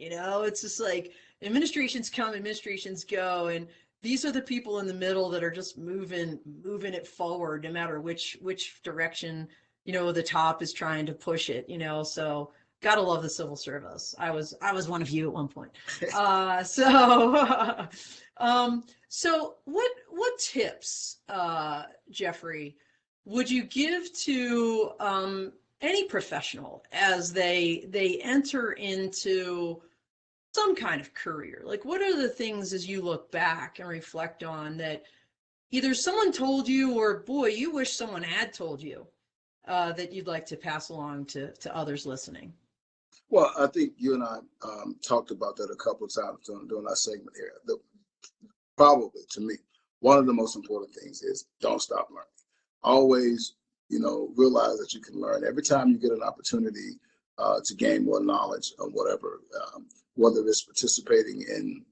It's just like administrations come, administrations go, and these are the people in the middle that are just moving it forward, no matter which direction, the top is trying to push it. So gotta love the civil service. I was one of you at one point. So so what tips, Jeffrey, would you give to any professional as they enter into some kind of career? Like, what are the things as you look back and reflect on that either someone told you, or boy, you wish someone had told you, that you'd like to pass along to others listening? Well, I think you and I talked about that a couple of times during our segment here. Probably to me, one of the most important things is don't stop learning. Always, realize that you can learn every time you get an opportunity to gain more knowledge or whatever, whether it's participating in,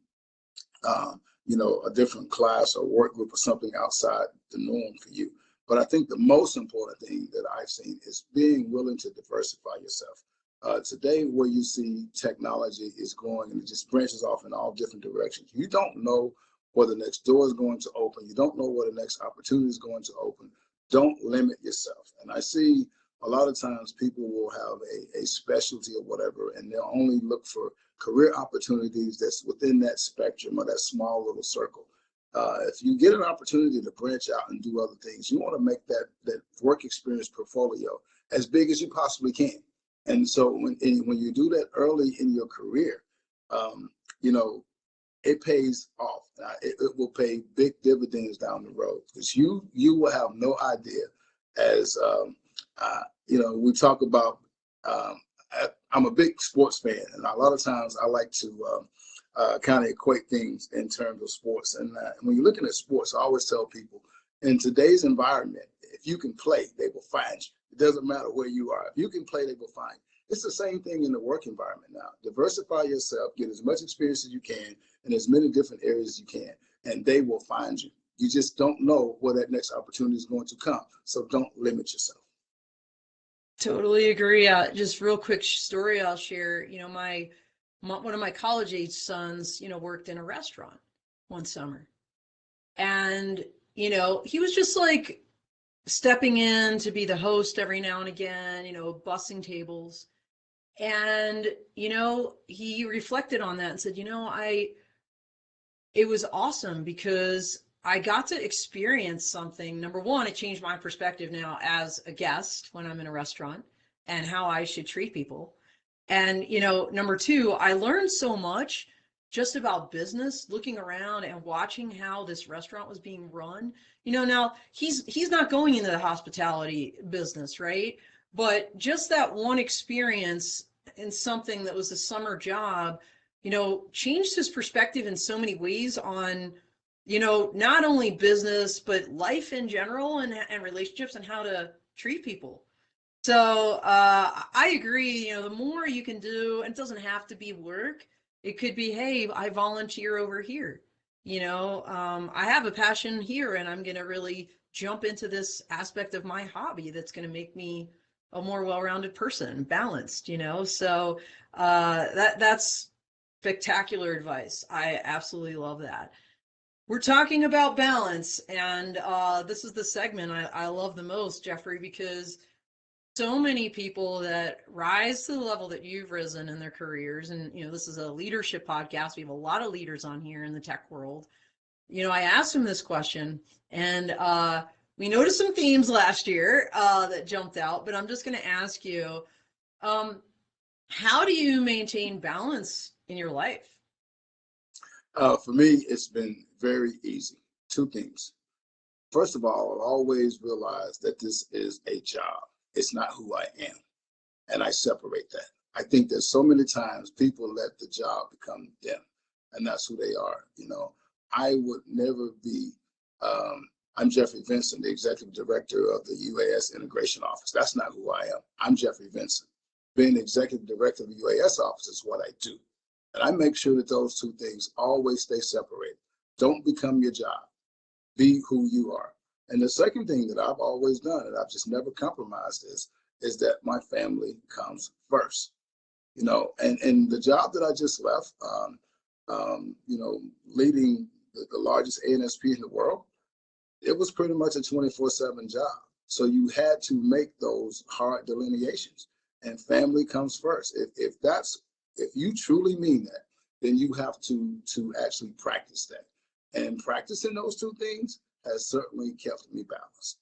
a different class or work group or something outside the norm for you. But I think the most important thing that I've seen is being willing to diversify yourself. Today, where you see technology is going and it just branches off in all different directions. You don't know where the next door is going to open. You don't know where the next opportunity is going to open. Don't limit yourself. And I see a lot of times people will have a specialty or whatever, and they'll only look for career opportunities that's within that spectrum or that small little circle. If you get an opportunity to branch out and do other things, you want to make that work experience portfolio as big as you possibly can. And so when you do that early in your career, it pays off. It will pay big dividends down the road, because you will have no idea. As we talk about, I'm a big sports fan, and a lot of times I like to kind of equate things in terms of sports. And when you're looking at sports, I always tell people, in today's environment, if you can play, they will find you. It doesn't matter where you are. If you can play, they will find you. It's the same thing in the work environment now. Diversify yourself, get as much experience as you can in as many different areas as you can, and they will find you. You just don't know where that next opportunity is going to come. So don't limit yourself. Totally agree. Just real quick story I'll share. One of my college age sons, worked in a restaurant one summer, and he was just like stepping in to be the host every now and again, bussing tables. And, he reflected on that and said, it was awesome because I got to experience something. Number one, it changed my perspective now as a guest when I'm in a restaurant and how I should treat people. And, number two, I learned so much just about business, looking around and watching how this restaurant was being run. Now he's not going into the hospitality business, right? But just that one experience in something that was a summer job, changed his perspective in so many ways on, not only business, but life in general, and relationships, and how to treat people. So I agree, the more you can do, and it doesn't have to be work. It could be, hey, I volunteer over here. I have a passion here, and I'm going to really jump into this aspect of my hobby that's going to make me a more well-rounded person, balanced. So that's spectacular advice. I absolutely love that. We're talking about balance, and this is the segment I love the most, Jeffrey, because so many people that rise to the level that you've risen in their careers, and this is a leadership podcast. We have a lot of leaders on here in the tech world. I asked them this question, and we noticed some themes last year that jumped out, but I'm just going to ask you, how do you maintain balance in your life? For me, it's been very easy. Two things. First of all, I'll always realize that this is a job. It's not who I am. And I separate that. I think that so many times people let the job become them, and that's who they are. I would never be, I'm Jeffrey Vincent, the executive director of the UAS Integration Office. That's not who I am. I'm Jeffrey Vincent. Being the executive director of the UAS office is what I do. And I make sure that those two things always stay separated. Don't become your job. Be who you are. And the second thing that I've always done, and I've just never compromised, is that my family comes first. you know, and the job that I just left, you know, leading the largest ANSP in the world, it was pretty much a 24/7 job. So you had to make those hard delineations, and family comes first. If you truly mean that, then you have to actually practice that. And practicing those two things has certainly kept me balanced.